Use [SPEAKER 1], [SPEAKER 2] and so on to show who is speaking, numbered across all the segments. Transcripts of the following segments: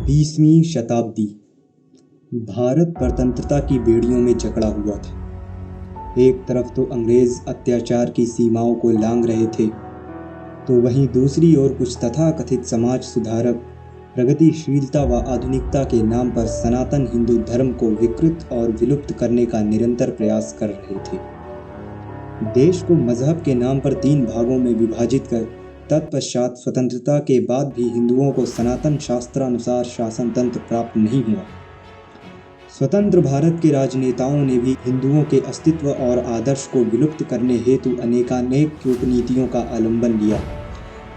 [SPEAKER 1] 20वीं शताब्दी। भारत स्वतंत्रता की बेड़ियों में जकड़ा हुआ था। एक तरफ तो अंग्रेज अत्याचार की सीमाओं को लांघ रहे थे, तो वहीं दूसरी ओर कुछ तथाकथित समाज सुधारक प्रगतिशीलता व आधुनिकता के नाम पर सनातन हिंदू धर्म को विकृत और विलुप्त करने का निरंतर प्रयास कर रहे थे। देश को मजहब के नाम पर 3 भागों में विभाजित कर तत्पश्चात स्वतंत्रता के बाद भी हिंदुओं को सनातन शास्त्रानुसार शासन तंत्र प्राप्त नहीं हुआ। स्वतंत्र भारत के राजनेताओं ने भी हिंदुओं के अस्तित्व और आदर्श को विलुप्त करने हेतु अनेकानेक कूटनीतियों का अवलंबन लिया।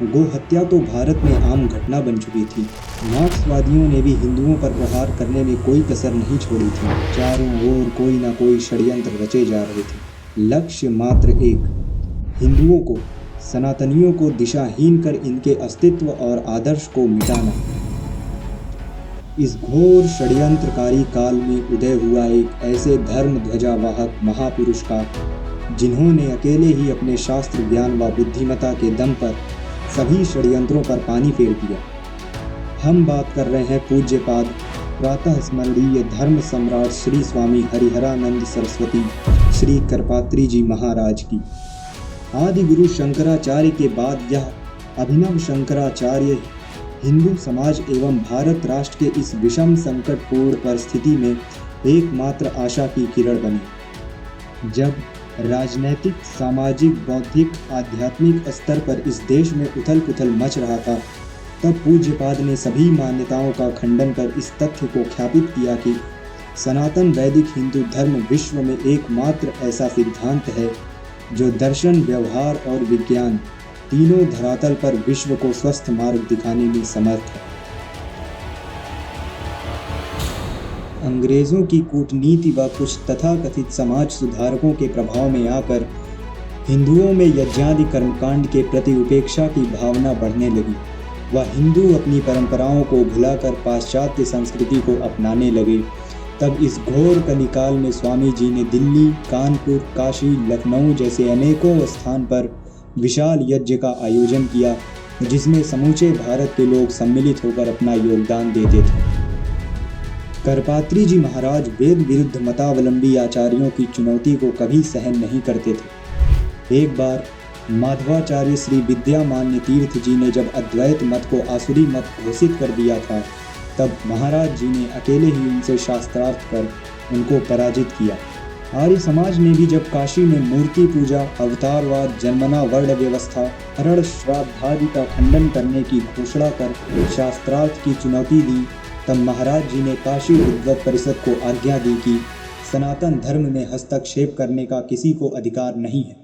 [SPEAKER 1] गो हत्या तो भारत में आम घटना बन चुकी थी। मार्क्सवादियों ने भी हिंदुओं पर प्रहार करने में कोई कसर नहीं छोड़ी थी। चारों ओर कोई ना कोई षड्यंत्र रचे जा रहे थे। लक्ष्य मात्र एक, हिंदुओं को, सनातनियों को दिशाहीन कर इनके अस्तित्व और आदर्श को मिटाना। इस घोर षड्यंत्रकारी काल में उदय हुआ एक ऐसे धर्म ध्वजावाहक महापुरुष का, जिन्होंने अकेले ही अपने शास्त्र ज्ञान व बुद्धिमत्ता के दम पर सभी षड्यंत्रों पर पानी फेर दिया। हम बात कर रहे हैं पूज्यपाद प्रातः स्मरणीय धर्म सम्राट श्री स्वामी हरिहरानंद सरस्वती श्री करपात्री जी महाराज की। आदि गुरु शंकराचार्य के बाद यह अभिनव शंकराचार्य हिंदू समाज एवं भारत राष्ट्र के इस विषम संकटपूर्ण परिस्थिति में एकमात्र आशा की किरण बनी। जब राजनैतिक, सामाजिक, बौद्धिक, आध्यात्मिक स्तर पर इस देश में उथल पुथल मच रहा था, तब पूज्यपाद ने सभी मान्यताओं का खंडन कर इस तथ्य को ख्यापित किया कि सनातन वैदिक हिंदू धर्म विश्व में एकमात्र ऐसा सिद्धांत है जो दर्शन, व्यवहार और विज्ञान तीनों धरातल पर विश्व को स्वस्थ मार्ग दिखाने में समर्थ है। अंग्रेजों की कूटनीति व कुछ तथाकथित समाज सुधारकों के प्रभाव में आकर हिंदुओं में यज्ञादि कर्मकांड के प्रति उपेक्षा की भावना बढ़ने लगी। वह हिंदू अपनी परंपराओं को भुलाकर पाश्चात्य संस्कृति को अपनाने लगे। तब इस घोर कलिकाल में स्वामी जी ने दिल्ली, कानपुर, काशी, लखनऊ जैसे अनेकों स्थान पर विशाल यज्ञ का आयोजन किया, जिसमें समूचे भारत के लोग सम्मिलित होकर अपना योगदान देते थे। करपात्री जी महाराज वेद विरुद्ध मतावलंबी आचार्यों की चुनौती को कभी सहन नहीं करते थे। एक बार माधवाचार्य श्री विद्यामान्य तीर्थ जी ने जब अद्वैत मत को आसुरी मत घोषित कर दिया था, तब महाराज जी ने अकेले ही उनसे शास्त्रार्थ कर उनको पराजित किया। आर्य समाज ने भी जब काशी में मूर्ति पूजा, अवतारवाद, जन्मना वर्ण व्यवस्था, हरण श्राद्धादि का खंडन करने की घोषणा कर शास्त्रार्थ की चुनौती दी, तब महाराज जी ने काशी विद्वत परिषद को आज्ञा दी कि सनातन धर्म में हस्तक्षेप करने का किसी को अधिकार नहीं है,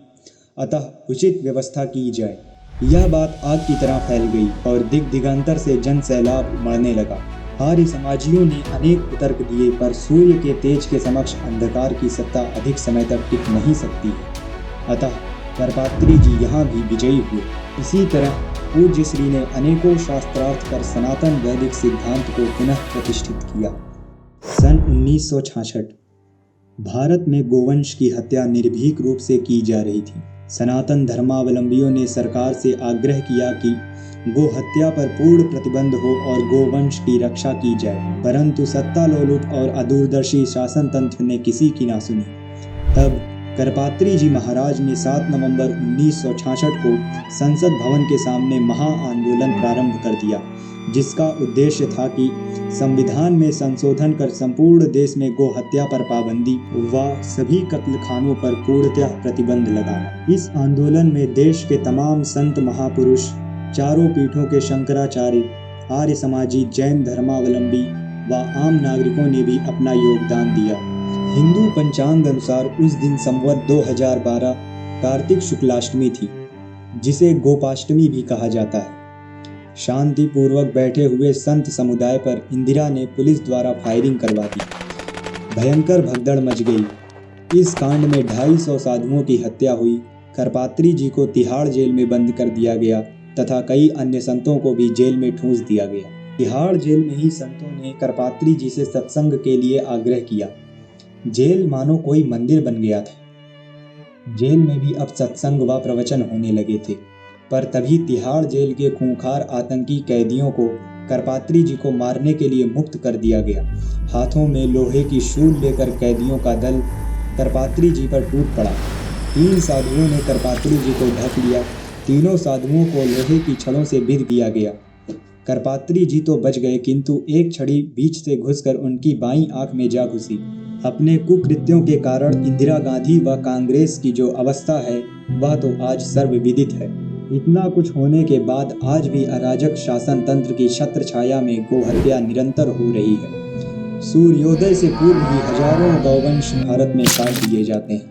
[SPEAKER 1] अतः उचित व्यवस्था की जाए। यह बात आग की तरह फैल गई और दिग दिगंतर से जन सैलाब उमड़ने लगा। आर्य समाजियों ने अनेक कुतर्क दिए, पर सूर्य के तेज के समक्ष अंधकार की सत्ता अधिक समय तक टिक नहीं सकती है। अतः करपात्री जी यहाँ भी विजयी हुए। इसी तरह पूज्य श्री ने अनेकों शास्त्रार्थ कर सनातन वैदिक सिद्धांत को पुनः प्रतिष्ठित किया। सन 1966 भारत में गोवंश की हत्या निर्भीक रूप से की जा रही थी। सनातन धर्मावलंबियों ने सरकार से आग्रह किया कि गो हत्या पर पूर्ण प्रतिबंध हो और गोवंश की रक्षा की जाए, परंतु सत्तालोलुप और अदूरदर्शी शासन तंत्र ने किसी की ना सुनी। तब करपात्री जी महाराज ने 7 नवंबर 1966 को संसद भवन के सामने महा आंदोलन प्रारंभ कर दिया, जिसका उद्देश्य था कि संविधान में संशोधन कर संपूर्ण देश में गो हत्या पर पाबंदी व सभी कत्लखानों पर पूर्णतः प्रतिबंध लगाना। इस आंदोलन में देश के तमाम संत महापुरुष, चारों पीठों के शंकराचार्य, आर्य समाजी, जैन धर्मावलंबी व आम नागरिकों ने भी अपना योगदान दिया। हिंदू पंचांग अनुसार उस दिन संवत 2012 कार्तिक शुक्लाष्टमी थी, जिसे गोपाष्टमी भी कहा जाता है। शांतिपूर्वक बैठे हुए संत समुदाय पर इंदिरा ने पुलिस द्वारा फायरिंग करवा दी। भयंकर भगदड़ मच गई। इस कांड में 250 साधुओं की हत्या हुई। करपात्री जी को तिहाड़ जेल में बंद कर दिया गया तथा कई अन्य संतों को भी जेल में ठूंस दिया गया। तिहाड़ जेल में ही संतों ने करपात्री जी से सत्संग के लिए आग्रह किया। जेल मानो कोई मंदिर बन गया था। जेल में भी अब सत्संग व प्रवचन होने लगे थे, पर तभी तिहाड़ जेल के खूंखार आतंकी कैदियों को करपात्री जी को मारने के लिए मुक्त कर दिया गया। हाथों में लोहे की शूल लेकर कैदियों का दल करपात्री जी पर टूट पड़ा। 3 साधुओं ने करपात्री जी को ढक लिया। तीनों साधुओं को लोहे की छड़ों से बिध दिया गया। करपात्री जी तो बच गए, किंतु एक छड़ी बीच से घुसकर उनकी बाईं आंख में जा घुसी। अपने कुकृत्यों के कारण इंदिरा गांधी व कांग्रेस की जो अवस्था है वह तो आज सर्वविदित है। इतना कुछ होने के बाद आज भी अराजक शासन तंत्र की छत्र छाया में गोहत्या निरंतर हो रही है। सूर्योदय से पूर्व ही हजारों गौवंश भारत में काट दिए जाते हैं।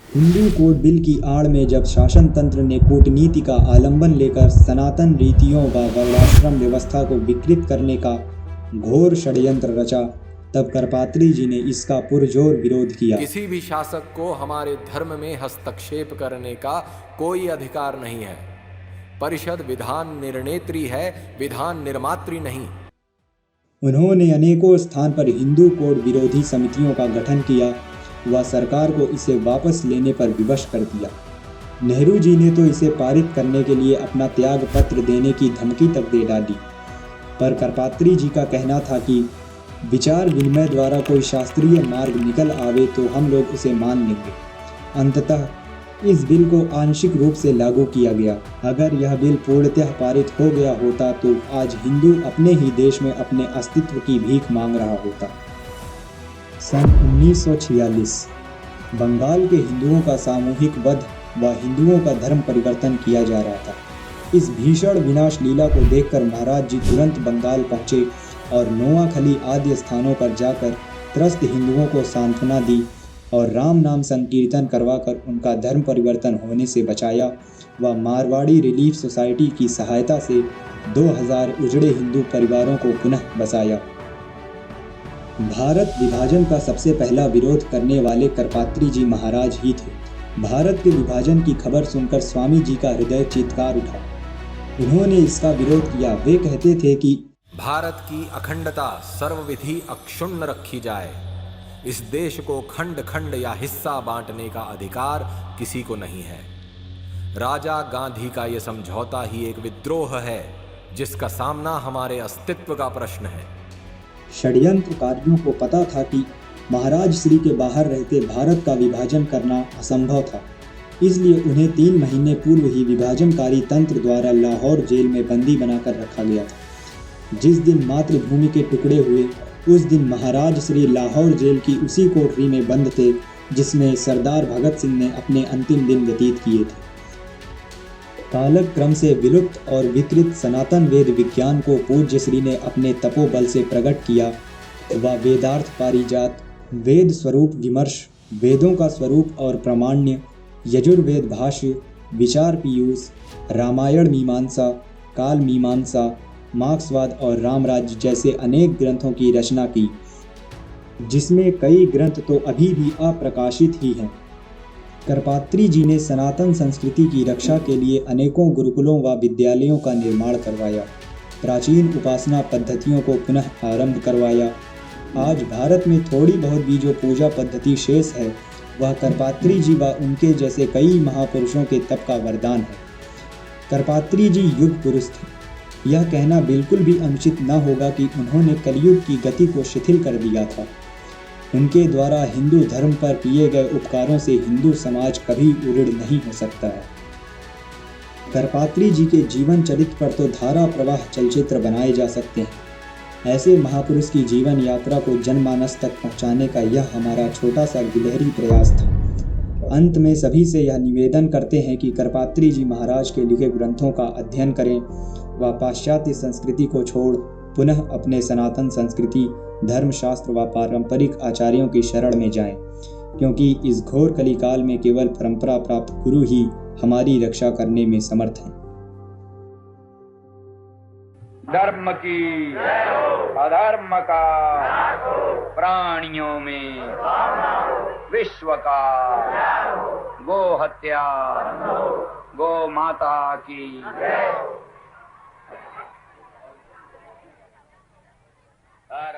[SPEAKER 1] हिंदू कोड बिल की आड़ में जब शासन तंत्र ने कूटनीति का आलंबन लेकर सनातन रीतियों व वर्णाश्रम व्यवस्था को विकृत करने का घोर षड्यंत्र रचा, तब करपात्री जी ने इसका पुरजोर विरोध किया।
[SPEAKER 2] किसी भी शासक को हमारे धर्म में हस्तक्षेप करने का कोई अधिकार नहीं है। परिषद विधान निर्णेत्री है, विधान निर्मात्री नहीं।
[SPEAKER 1] उन्होंने अनेकों स्थान पर हिंदू कोड विरोधी समितियों का गठन किया व सरकार को इसे वापस लेने पर विवश कर दिया। नेहरू जी ने तो इसे पारित करने के लिए अपना त्याग पत्र देने की धमकी तक दे डाली, पर करपात्री जी का कहना था कि विचार विनिमय द्वारा कोई शास्त्रीय मार्ग निकल आवे तो हम लोग उसे मान लेंगे। अंततः इस बिल को आंशिक रूप से लागू किया गया। अगर यह बिल पूर्णतः पारित हो गया होता तो आज हिंदू अपने ही देश में अपने अस्तित्व की भीख मांग रहा होता। सन 1946 बंगाल के हिंदुओं का सामूहिक वध व हिंदुओं का धर्म परिवर्तन किया जा रहा था। इस भीषण विनाश लीला को देखकर महाराज जी तुरंत बंगाल पहुंचे और नोआखली आदि स्थानों पर जाकर त्रस्त हिंदुओं को सांत्वना दी और राम नाम संकीर्तन करवाकर उनका धर्म परिवर्तन होने से बचाया व मारवाड़ी रिलीफ सोसाइटी की सहायता से 2000 उजड़े हिंदू परिवारों को पुनः बसाया। भारत विभाजन का सबसे पहला विरोध करने वाले करपात्री जी महाराज ही थे। भारत के विभाजन की खबर सुनकर स्वामी जी का हृदय चीत्कार उठा। उन्होंने इसका विरोध किया। वे कहते थे कि
[SPEAKER 2] भारत की अखंडता सर्वविधि अक्षुण्ण रखी जाए। इस देश को खंड खंड या हिस्सा बांटने का अधिकार किसी को नहीं है। राजा गांधी का यह समझौता ही एक विद्रोह है जिसका सामना हमारे अस्तित्व का प्रश्न है।
[SPEAKER 1] षड्यंत्रकारियों को पता था कि महाराज श्री के बाहर रहते भारत का विभाजन करना असंभव था, इसलिए उन्हें 3 महीने पूर्व ही विभाजनकारी तंत्र द्वारा लाहौर जेल में बंदी बनाकर रखा गया था। जिस दिन मातृभूमि के टुकड़े हुए उस दिन महाराज श्री लाहौर जेल की उसी कोठरी में बंद थे जिसमें सरदार भगत सिंह ने अपने अंतिम दिन व्यतीत किए थे। कालक्रम से विलुप्त और विकृत सनातन वेद विज्ञान को पूज्य श्री ने अपने तपोबल से प्रकट किया व वेदार्थ पारिजात, वेद स्वरूप विमर्श, वेदों का स्वरूप और प्रामाण्य, यजुर्वेद भाष्य, विचार पीयूष, रामायण मीमांसा, काल मीमांसा, मार्क्सवाद और रामराज्य जैसे अनेक ग्रंथों की रचना की, जिसमें कई ग्रंथ तो अभी भी अप्रकाशित ही हैं। करपात्री जी ने सनातन संस्कृति की रक्षा के लिए अनेकों गुरुकुलों व विद्यालयों का निर्माण करवाया, प्राचीन उपासना पद्धतियों को पुनः आरंभ करवाया। आज भारत में थोड़ी बहुत भी जो पूजा पद्धति शेष है वह करपात्री जी व उनके जैसे कई महापुरुषों के तप का वरदान है। करपात्री जी युग पुरुष थे। यह कहना बिल्कुल भी अनुचित न होगा कि उन्होंने कलयुग की गति को शिथिल कर दिया था। उनके द्वारा हिंदू धर्म पर किए गए उपकारों से हिंदू समाज कभी उऋण नहीं हो सकता है। करपात्री जी के जीवन चरित्र पर तो धारा प्रवाह चलचित्र बनाए जा सकते हैं। ऐसे महापुरुष की जीवन यात्रा को जनमानस तक पहुंचाने का यह हमारा छोटा सा गिलहरी प्रयास था। अंत में सभी से यह निवेदन करते हैं कि करपात्री जी महाराज के लिखे ग्रंथों का अध्ययन करें व पाश्चात्य संस्कृति को छोड़ पुनः अपने सनातन संस्कृति, धर्मशास्त्र व पारंपरिक आचार्यों की शरण में जाएं, क्योंकि इस घोर कलिकाल में केवल परंपरा प्राप्त गुरु ही हमारी रक्षा करने में समर्थ हैं।
[SPEAKER 3] धर्म की अधर्म का प्राणियों में विश्व का गो हत्या गो माता की हर